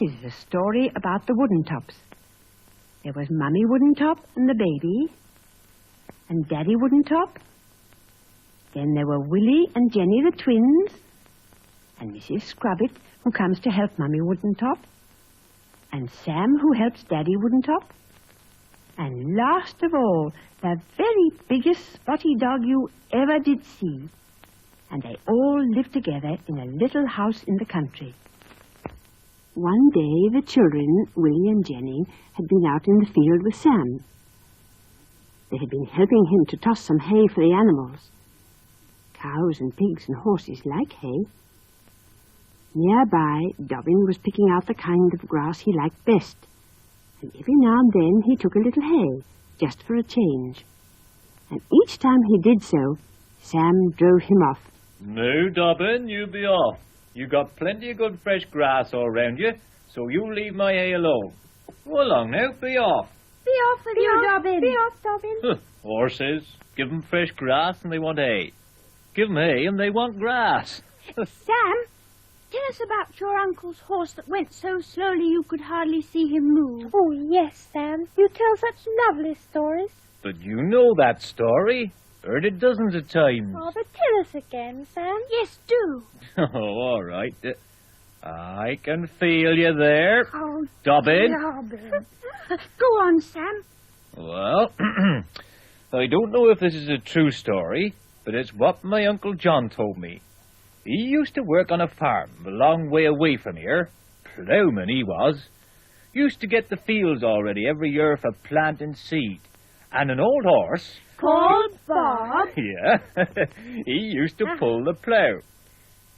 is a story about the Wooden Tops. There was Mummy Wooden Top and the baby, and Daddy Wooden Top. Then there were Willie and Jenny the twins, and Mrs. Scrubbit, who comes to help Mummy Wooden Top, and Sam, who helps Daddy Wooden Top, and last of all, the very biggest spotty dog you ever did see. And they all lived together in a little house in the country. One day the children, Willie and Jenny, had been out in the field with Sam. They had been helping him to toss some hay for the animals. Cows and pigs and horses like hay. Nearby, Dobbin was picking out the kind of grass he liked best, and every now and then he took a little hay, just for a change. And each time he did so, Sam drove him off. No, Dobbin, you be off. You got plenty of good fresh grass all round you, so you leave my hay alone. Go along now, be off. Be off with you, Dobbin. Be off, Dobbin. Horses, give 'em fresh grass and they want hay. Give 'em hay and they want grass. Sam, tell us about your uncle's horse that went so slowly you could hardly see him move. Oh, yes, Sam. You tell such lovely stories. But you know that story. Heard it dozens of times. Oh, but tell us again, Sam. Yes, do. Oh, all right. I can feel you there. Oh, Dobbin. Dobbin. Go on, Sam. Well, I don't know if this is a true story, but it's what my Uncle John told me. He used to work on a farm a long way away from here. Ploughman he was. Used to get the fields all ready every year for planting seed. And an old horse... Called Bob. Yeah, he used to pull the plough.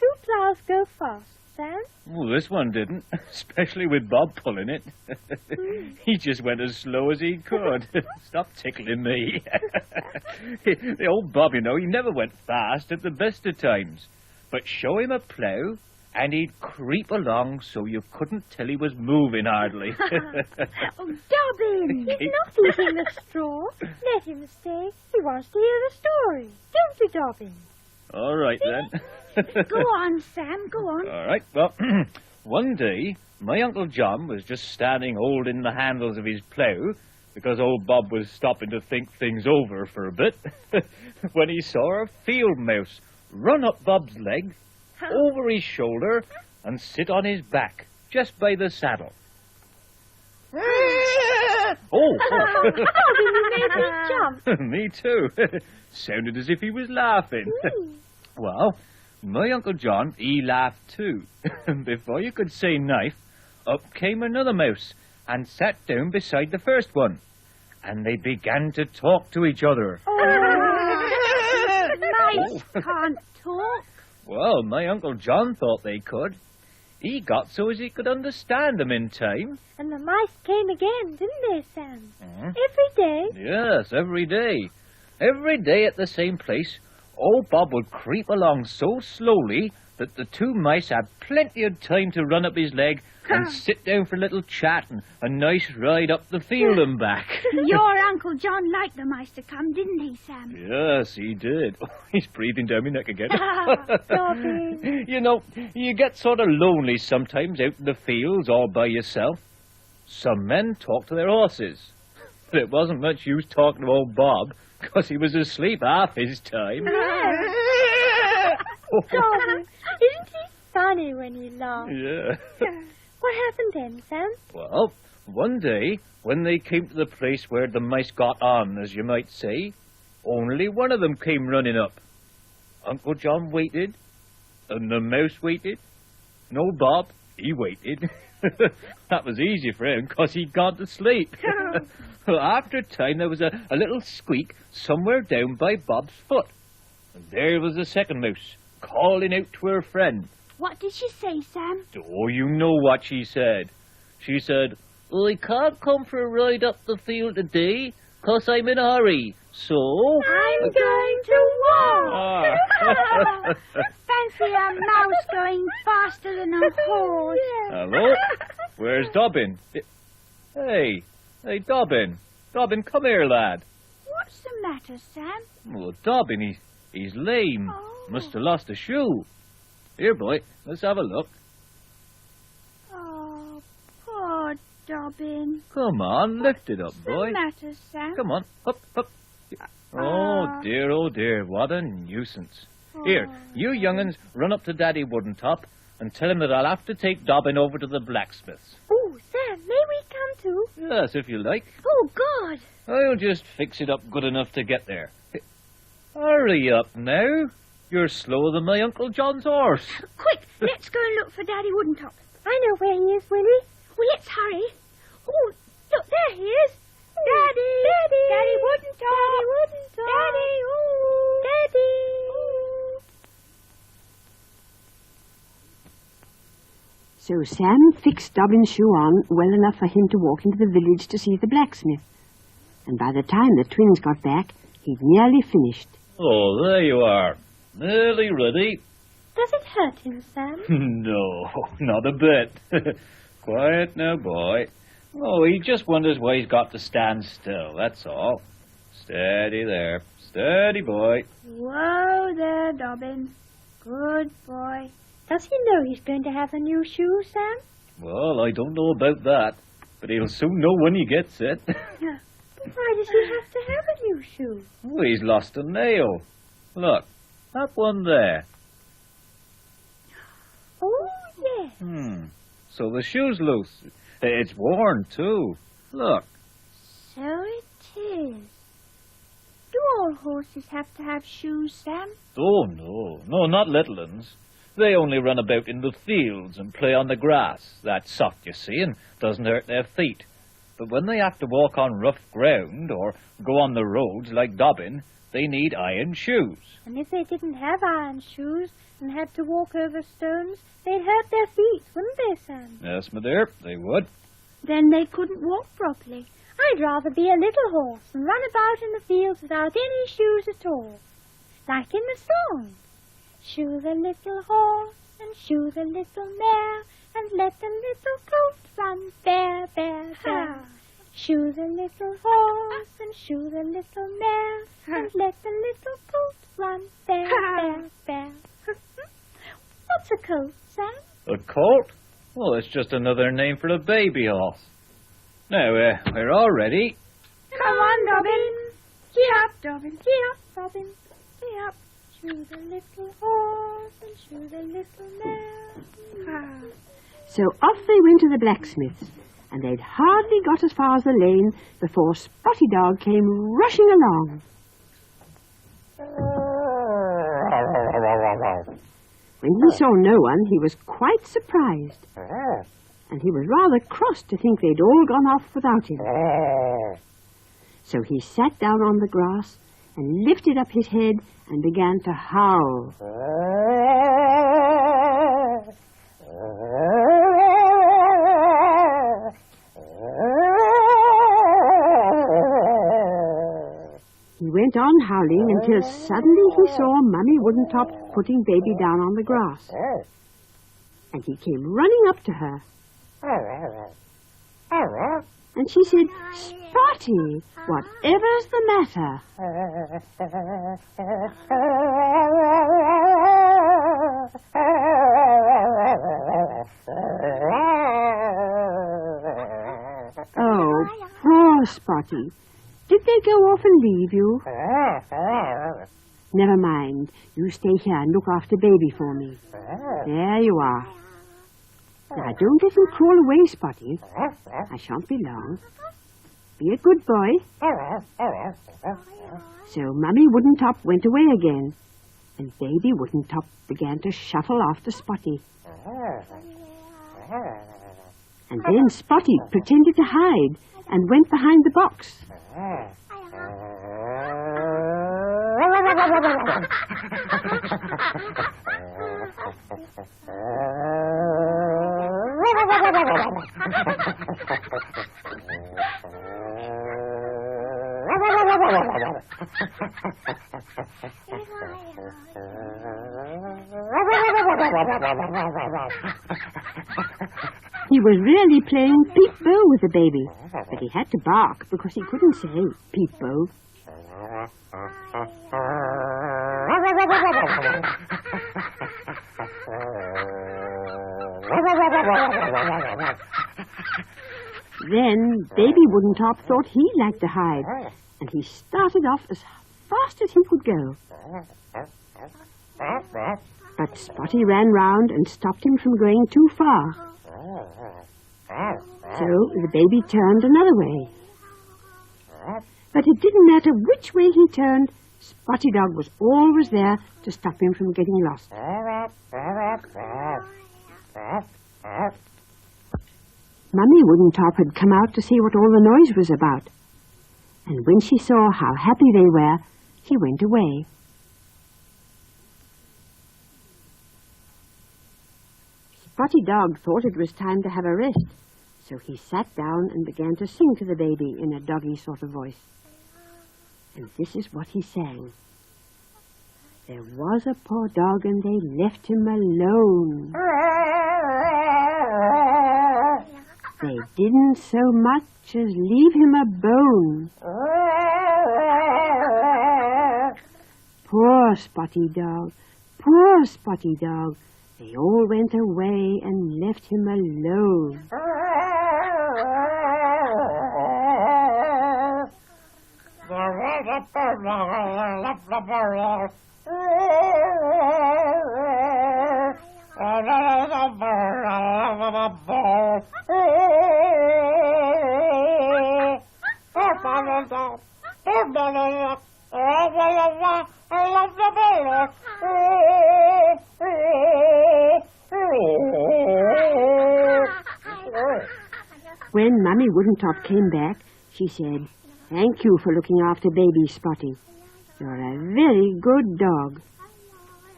Do ploughs go fast, Sam? Well, this one didn't, especially with Bob pulling it. He just went as slow as he could. Stop tickling me. The old Bob, you know, he never went fast at the best of times. But show him a plough, and he'd creep along so you couldn't tell he was moving hardly. Oh, Dobbin! He's not eating the straw. Let him stay. He wants to hear the story. Don't you, Dobbin? All right, then. Go on, Sam, go on. All right, well, one day, my Uncle John was just standing holding the handles of his plough because old Bob was stopping to think things over for a bit when he saw a field mouse run up Bob's leg, over his shoulder, and sit on his back, just by the saddle. Oh! You made me jump. Me too. Sounded as if he was laughing. Well, my Uncle John, he laughed too. Before you could say knife, up came another mouse and sat down beside the first one. And they began to talk to each other. Mice can't talk. Well, my Uncle John thought they could. He got so as he could understand them in time. And the mice came again, didn't they, Sam? Hmm? Every day? Yes, every day. Every day at the same place, old Bob would creep along so slowly that the two mice had plenty of time to run up his leg and sit down for a little chat and a nice ride up the field and back. Your Uncle John liked the mice to come, didn't he, Sam? Yes, he did. Oh, he's breathing down my neck again. Dobby. You know, you get sort of lonely sometimes out in the fields all by yourself. Some men talk to their horses. But it wasn't much use talking to old Bob, because he was asleep half his time. Dobby, isn't he funny when he laughs? Yeah. What happened then, Sam? Well, one day, when they came to the place where the mice got on, as you might say, only one of them came running up. Uncle John waited, and the mouse waited, and old Bob, he waited. That was easy for him, because he'd gone to sleep. Well, after a time, there was a little squeak somewhere down by Bob's foot. And there was the second mouse, calling out to her friend. What did she say, Sam? Oh, you know what she said. She said, I can't come for a ride up the field today, 'cause I'm in a hurry, so... I'm going to walk! Ah. Fancy a mouse going faster than a horse. Hello? Where's Dobbin? Hey, Dobbin. Dobbin, come here, lad. What's the matter, Sam? Well, Dobbin, he's lame. Oh. Must have lost a shoe. Here, boy, let's have a look. Oh, Dobbin. Come on, lift it up, What's boy. the matter, Sam? Come on, up, up. Oh dear, what a nuisance. Here, you young'uns, run up to Daddy Woodentop and tell him that I'll have to take Dobbin over to the blacksmith's. Oh, Sam, may we come too? Yes, if you like. Oh, God. I'll just fix it up good enough to get there. Hurry up now. You're slower than my Uncle John's horse. Quick, let's go and look for Daddy Woodentop. I know where he is, Willie. Well, let's hurry. Oh, look, there he is. Daddy! Daddy! Daddy Woodentop! Daddy Woodentop! Daddy! Ooh! Daddy! Ooh. So Sam fixed Dobbin's shoe on well enough for him to walk into the village to see the blacksmith. And by the time the twins got back, he'd nearly finished. Oh, there you are. Nearly ready. Does it hurt him, Sam? No, not a bit. Quiet now, boy. Oh, he just wonders why he's got to stand still, that's all. Steady there. Steady, boy. Whoa there, Dobbin. Good boy. Does he know he's going to have a new shoe, Sam? Well, I don't know about that, but he'll soon know when he gets it. But why does he have to have a new shoe? Oh, he's lost a nail. Look, that one there. Oh, yes. So the shoe's loose. It's worn, too. Look. So it is. Do all horses have to have shoes, Sam? Oh, no. No, not little uns. They only run about in the fields and play on the grass. That's soft, you see, and doesn't hurt their feet. But when they have to walk on rough ground or go on the roads like Dobbin, they need iron shoes. And if they didn't have iron shoes and had to walk over stones, they'd hurt their feet, wouldn't they, Sam? Yes, my dear, they would. Then they couldn't walk properly. I'd rather be a little horse and run about in the fields without any shoes at all. Like in the song. Shoe the little horse and shoe the little mare and let the little colt run bare, bare, bare. Shoe the little horse and shoe the little mare and let the little colt run bare, bare, bare. What's a colt, Sam? A colt? Well, it's just another name for a baby horse. Now, we're all ready. Come on, Dobbin. Gee up, Dobbin. Gee up, Robin. Gee up. Shoe the little horse and shoe the little mare. So off they went to the blacksmith's, and they'd hardly got as far as the lane before Spotty Dog came rushing along. When he saw no one, he was quite surprised, and he was rather cross to think they'd all gone off without him. So he sat down on the grass and lifted up his head and began to howl. He went on howling until suddenly he saw Mummy Woodentop putting Baby down on the grass. And he came running up to her. And she said, "Spotty, whatever's the matter?" Oh, poor Spotty. Did they go off and leave you? Never mind. You stay here and look after Baby for me. There you are. Now, don't let him crawl away, Spotty. I shan't be long. Be a good boy. So Mummy Woodentop went away again, and Baby Woodentop began to shuffle after Spotty. And then Spotty pretended to hide and went behind the box. He was really playing peep-bo with the baby, but he had to bark because he couldn't say peep-bo. Then Baby Woodentop thought he'd like to hide, and he started off as fast as he could go. But Spotty ran round and stopped him from going too far. So the baby turned another way. But it didn't matter which way he turned, Spotty Dog was always there to stop him from getting lost. Mummy Woodentop had come out to see what all the noise was about, and when she saw how happy they were, she went away. Spotty Dog thought it was time to have a rest, so he sat down and began to sing to the baby in a doggy sort of voice. And this is what he sang. There was a poor dog and they left him alone. They didn't so much as leave him a bone. Poor Spotty Dog, poor Spotty Dog. They all went away and left him alone. When Mummy Woodentop came back, she said, "Thank you for looking after baby Spotty. You're a very good dog."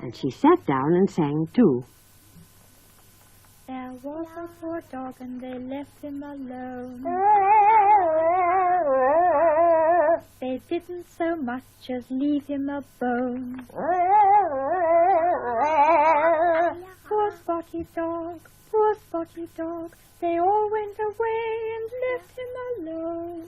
And she sat down and sang too. There was a poor dog and they left him alone. They didn't so much as leave him a bone. Poor Spotty Dog, poor Spotty Dog. They all went away and left him alone.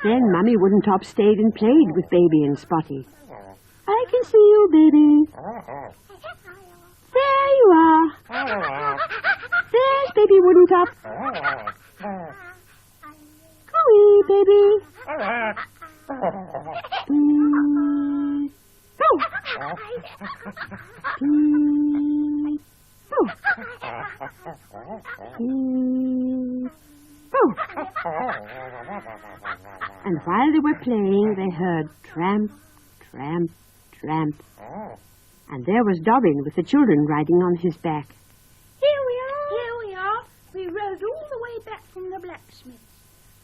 Then Mummy Woodentop stayed and played with Baby and Spotty. "I can see you, Baby. There you are. There's Baby Woodentop. Cooey, Baby. And while they were playing, they heard tramp, tramp, tramp. And there was Dobbin with the children riding on his back. Here we are. We rode all the way back from the blacksmith.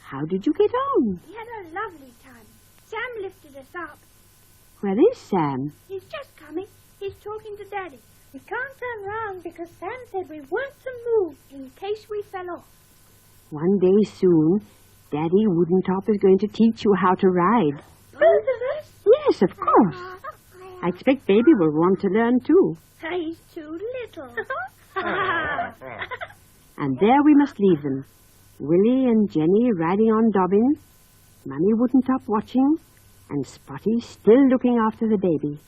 How did you get on? We had a lovely time. Sam lifted us up. Where is Sam? He's just coming. He's talking to Daddy. We can't turn round because Sam said we weren't to move In case we fell off. One day soon, Daddy Woodentop is going to teach you how to ride. Both of us? Yes, of course. I expect Baby will want to learn too. He's too little. And there we must leave them. Willie and Jenny riding on Dobbin, Mummy Woodentop watching, and Spotty still looking after the baby.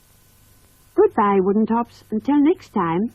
Goodbye, Woodentops. Until next time.